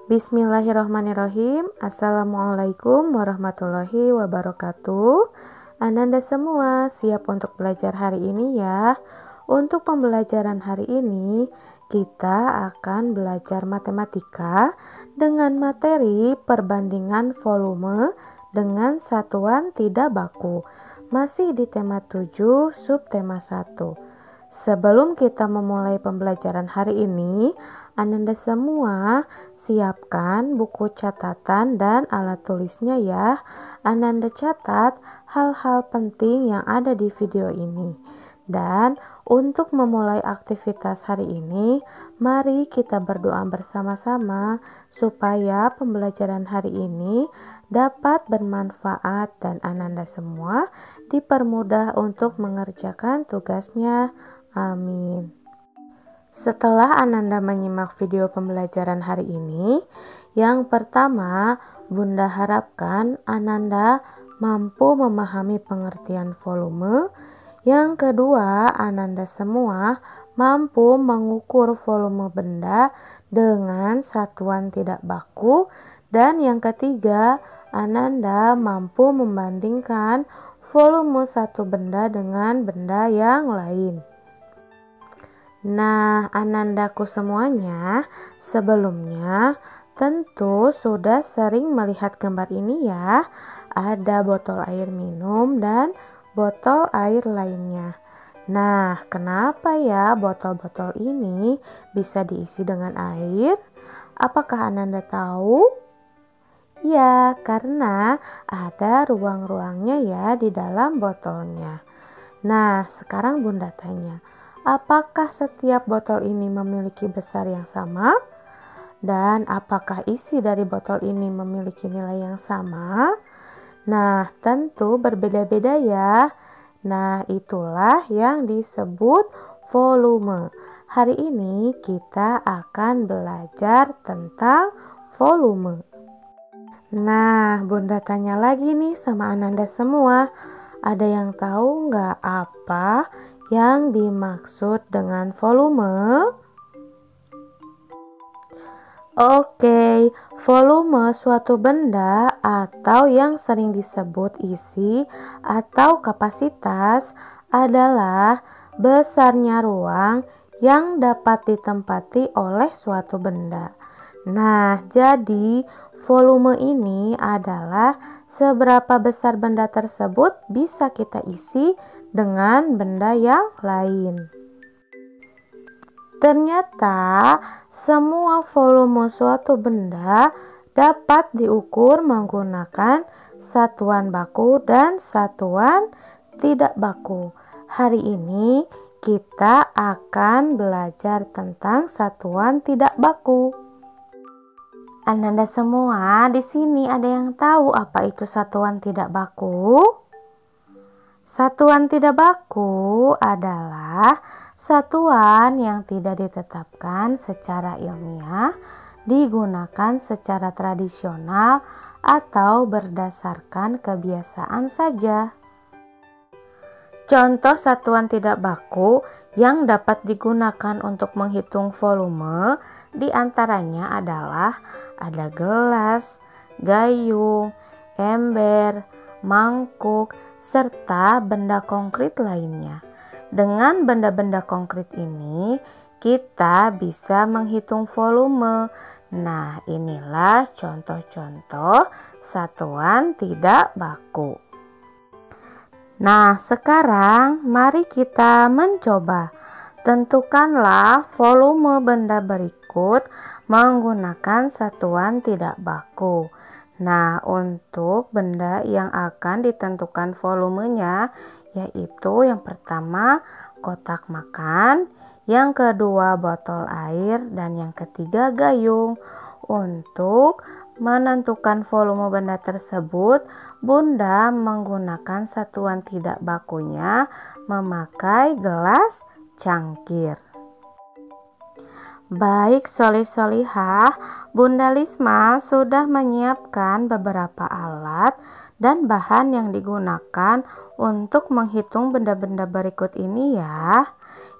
Bismillahirrahmanirrahim. Assalamualaikum warahmatullahi wabarakatuh. Ananda semua siap untuk belajar hari ini ya. Untuk pembelajaran hari ini kita akan belajar matematika dengan materi perbandingan volume dengan satuan tidak baku. Masih di tema 7 subtema 1. Sebelum kita memulai pembelajaran hari ini, Ananda semua siapkan buku catatan dan alat tulisnya ya. Ananda catat hal-hal penting yang ada di video ini. Dan untuk memulai aktivitas hari ini, mari kita berdoa bersama-sama supaya pembelajaran hari ini dapat bermanfaat dan Ananda semua dipermudah untuk mengerjakan tugasnya. Amin. Setelah Ananda menyimak video pembelajaran hari ini, yang pertama, Bunda harapkan Ananda mampu memahami pengertian volume. Yang kedua, Ananda semua mampu mengukur volume benda dengan satuan tidak baku. Dan yang ketiga, Ananda mampu membandingkan volume satu benda dengan benda yang lain. Nah, Anandaku semuanya, sebelumnya tentu sudah sering melihat gambar ini ya. Ada botol air minum dan botol air lainnya. Nah, kenapa ya botol-botol ini bisa diisi dengan air? Apakah Ananda tahu? Ya, karena ada ruang-ruangnya ya di dalam botolnya. Nah, sekarang Bunda tanya, apakah setiap botol ini memiliki besar yang sama? Dan apakah isi dari botol ini memiliki nilai yang sama? Nah, tentu berbeda-beda ya. Nah, itulah yang disebut volume. Hari ini kita akan belajar tentang volume. Nah, Bunda tanya lagi nih sama Ananda semua. Ada yang tahu nggak apa yang dimaksud dengan volume? Oke, volume suatu benda atau yang sering disebut isi atau kapasitas adalah besarnya ruang yang dapat ditempati oleh suatu benda. Nah, jadi volume ini adalah seberapa besar benda tersebut bisa kita isi dengan benda yang lain. Ternyata semua volume suatu benda dapat diukur menggunakan satuan baku dan satuan tidak baku. Hari ini kita akan belajar tentang satuan tidak baku. Ananda semua di sini ada yang tahu apa itu satuan tidak baku? Satuan tidak baku adalah satuan yang tidak ditetapkan secara ilmiah, digunakan secara tradisional atau berdasarkan kebiasaan saja. Contoh satuan tidak baku yang dapat digunakan untuk menghitung volume diantaranya adalah ada gelas, gayung, ember, mangkuk, serta benda konkret lainnya. Dengan benda-benda konkret ini, kita bisa menghitung volume. Nah, inilah contoh-contoh satuan tidak baku. Nah, sekarang mari kita mencoba. Tentukanlah volume benda berikut menggunakan satuan tidak baku. Nah, untuk benda yang akan ditentukan volumenya yaitu yang pertama kotak makan, yang kedua botol air, dan yang ketiga gayung. Untuk menentukan volume benda tersebut, Bunda menggunakan satuan tidak bakunya memakai gelas cangkir. Baik solih-solihah, Bunda Lisma sudah menyiapkan beberapa alat dan bahan yang digunakan untuk menghitung benda-benda berikut ini ya.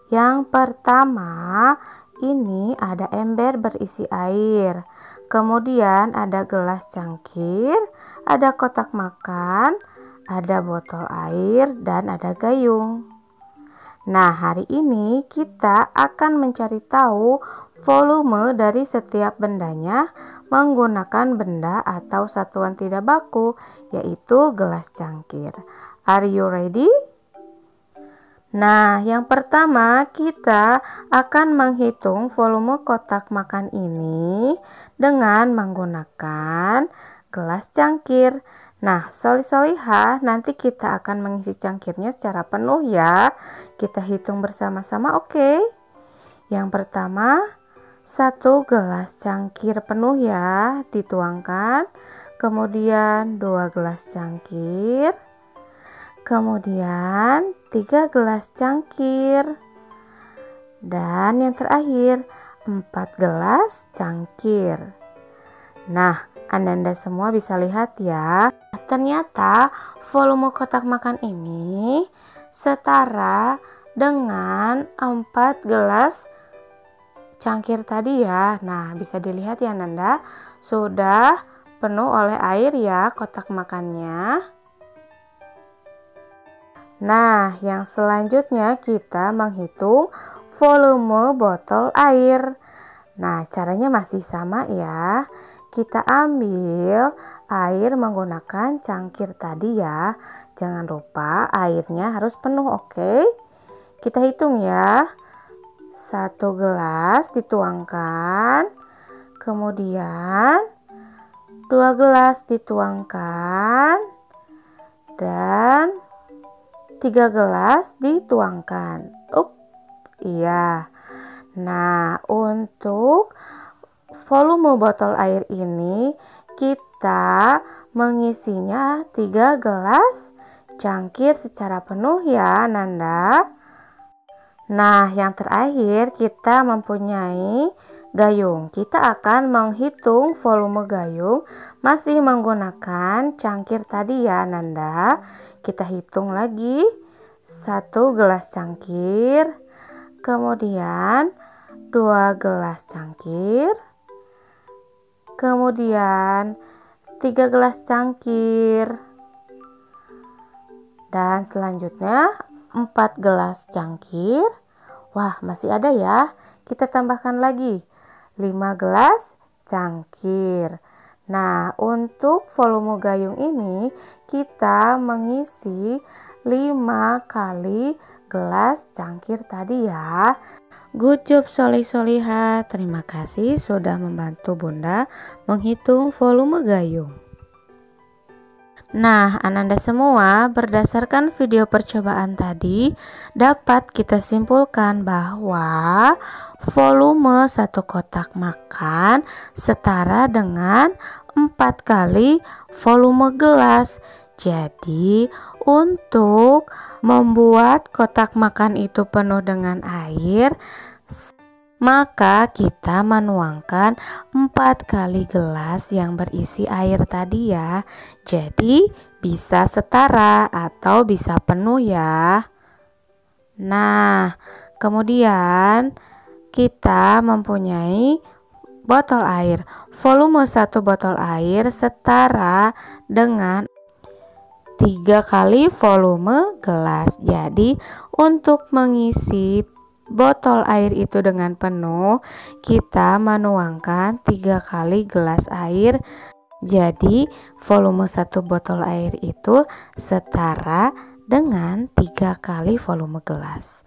Yang pertama, ini ada ember berisi air. Kemudian ada gelas cangkir, ada kotak makan, ada botol air, dan ada gayung. Nah, hari ini kita akan mencari tahu volume dari setiap bendanya menggunakan benda atau satuan tidak baku, yaitu gelas cangkir. Are you ready? Nah, yang pertama kita akan menghitung volume kotak makan ini dengan menggunakan gelas cangkir. Nah, soli-solihah, nanti kita akan mengisi cangkirnya secara penuh ya. Kita hitung bersama-sama, oke? Yang pertama, 1 gelas cangkir penuh ya, dituangkan. Kemudian 2 gelas cangkir. Kemudian 3 gelas cangkir. Dan yang terakhir 4 gelas cangkir. Nah, Anda semua bisa lihat ya. Ternyata volume kotak makan ini setara dengan 4 gelas cangkir tadi ya. Nah, bisa dilihat ya Nanda, sudah penuh oleh air ya kotak makannya. Nah, yang selanjutnya kita menghitung volume botol air. Nah, caranya masih sama ya. Kita ambil air menggunakan cangkir tadi ya. Jangan lupa airnya harus penuh, oke? Kita hitung ya. 1 gelas dituangkan. Kemudian 2 gelas dituangkan. Dan 3 gelas dituangkan. Iya. Nah, untuk volume botol air ini kita mengisinya 3 gelas cangkir secara penuh ya Nanda. Nah, yang terakhir kita mempunyai gayung. Kita akan menghitung volume gayung masih menggunakan cangkir tadi ya Nanda. Kita hitung lagi, 1 gelas cangkir, kemudian 2 gelas cangkir, kemudian 3 gelas cangkir, dan selanjutnya 4 gelas cangkir. Wah, masih ada ya. Kita tambahkan lagi 5 gelas cangkir. Nah, untuk volume gayung ini kita mengisi 5 kali gelas cangkir tadi ya. Good job Soli-soliha. Terima kasih sudah membantu Bunda menghitung volume gayung. Nah, Ananda semua, berdasarkan video percobaan tadi dapat kita simpulkan bahwa volume satu kotak makan setara dengan 4 kali volume gelas. Jadi, untuk membuat kotak makan itu penuh dengan air, maka kita menuangkan 4 kali gelas yang berisi air tadi ya. Jadi bisa setara atau bisa penuh ya. Nah, kemudian kita mempunyai botol air. Volume satu botol air setara dengan 3 kali volume gelas. Jadi untuk mengisi botol air itu dengan penuh, kita menuangkan 3 kali gelas air. Jadi volume satu botol air itu setara dengan 3 kali volume gelas.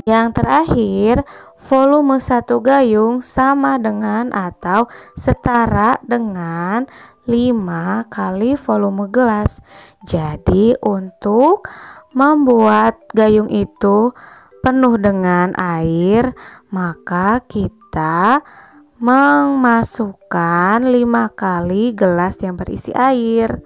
Yang terakhir, volume satu gayung sama dengan atau setara dengan 5 kali volume gelas. Jadi untuk membuat gayung itu penuh dengan air, maka kita memasukkan 5 kali gelas yang berisi air.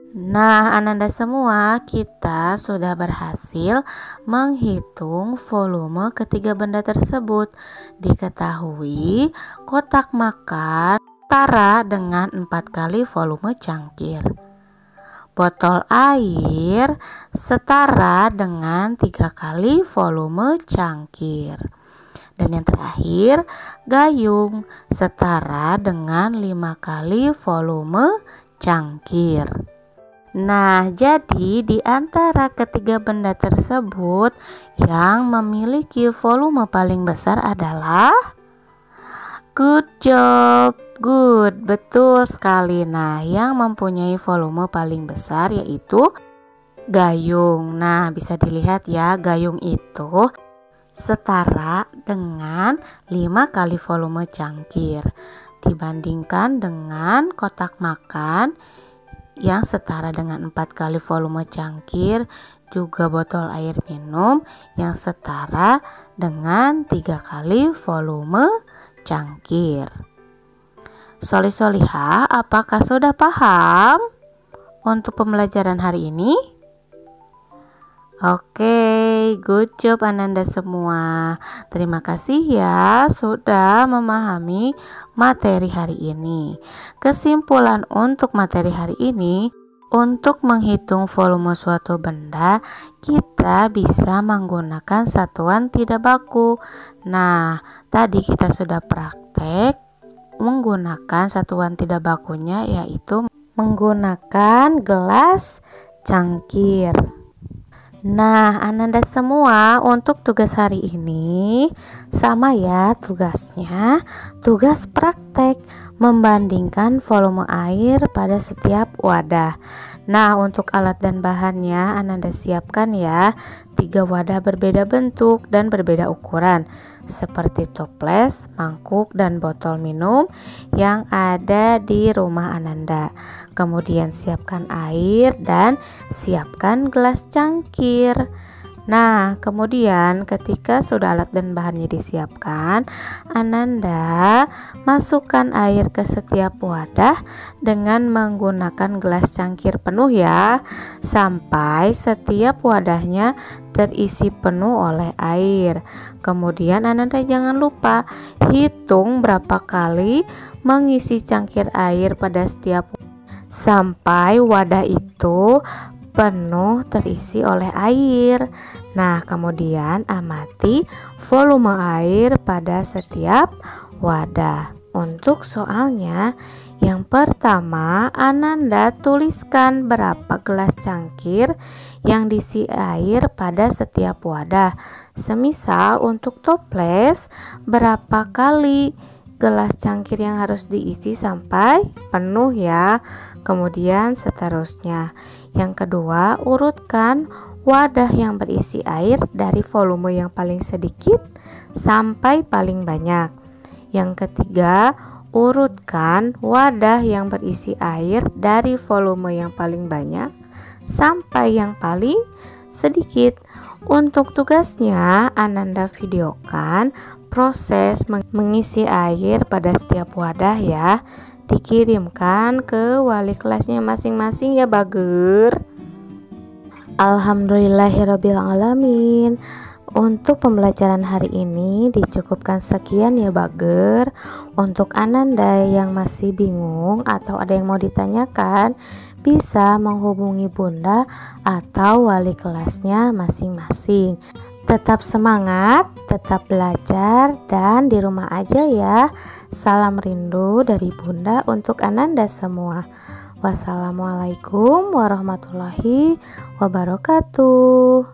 Nah, Ananda semua, kita sudah berhasil menghitung volume ketiga benda tersebut. Diketahui kotak makan setara dengan 4 kali volume cangkir. Botol air setara dengan 3 kali volume cangkir. Dan yang terakhir, gayung setara dengan 5 kali volume cangkir. Nah, jadi di antara ketiga benda tersebut yang memiliki volume paling besar adalah good job, good, betul sekali. Nah, yang mempunyai volume paling besar yaitu gayung. Nah, bisa dilihat ya, gayung itu setara dengan 5 kali volume cangkir dibandingkan dengan kotak makan yang setara dengan 4 kali volume cangkir, juga botol air minum yang setara dengan 3 kali volume cangkir. Soli-solihah, apakah sudah paham untuk pembelajaran hari ini? Oke, good job Ananda semua. Terima kasih ya sudah memahami materi hari ini. Kesimpulan untuk materi hari ini, untuk menghitung volume suatu benda, kita bisa menggunakan satuan tidak baku. Nah, tadi kita sudah praktek menggunakan satuan tidak bakunya, yaitu menggunakan gelas cangkir. Nah, Ananda semua, untuk tugas hari ini sama ya tugasnya, tugas praktek membandingkan volume air pada setiap wadah. Nah, untuk alat dan bahannya Ananda siapkan ya 3 wadah berbeda bentuk dan berbeda ukuran, seperti toples, mangkuk, dan botol minum yang ada di rumah Ananda. Kemudian siapkan air dan siapkan gelas cangkir. Nah, kemudian ketika sudah alat dan bahannya disiapkan, Ananda masukkan air ke setiap wadah dengan menggunakan gelas cangkir penuh ya, sampai setiap wadahnya terisi penuh oleh air. Kemudian Ananda jangan lupa hitung berapa kali mengisi cangkir air pada setiap sampai wadah itu penuh terisi oleh air. Nah, kemudian amati volume air pada setiap wadah. Untuk soalnya, yang pertama Ananda tuliskan berapa gelas cangkir yang diisi air pada setiap wadah. Semisal untuk toples, berapa kali gelas cangkir yang harus diisi sampai penuh ya. Kemudian seterusnya. Yang kedua, urutkan wadah yang berisi air dari volume yang paling sedikit sampai paling banyak. Yang ketiga, urutkan wadah yang berisi air dari volume yang paling banyak sampai yang paling sedikit. Untuk tugasnya, Ananda videokan proses mengisi air pada setiap wadah ya. Dikirimkan ke wali kelasnya masing-masing ya Bager. Alhamdulillahirrabbilalamin. Untuk pembelajaran hari ini dicukupkan sekian ya Bager. Untuk Ananda yang masih bingung atau ada yang mau ditanyakan, bisa menghubungi Bunda atau wali kelasnya masing-masing. Tetap semangat, tetap belajar, dan di rumah aja ya. Salam rindu dari Bunda untuk Ananda semua. Wassalamualaikum warahmatullahi wabarakatuh.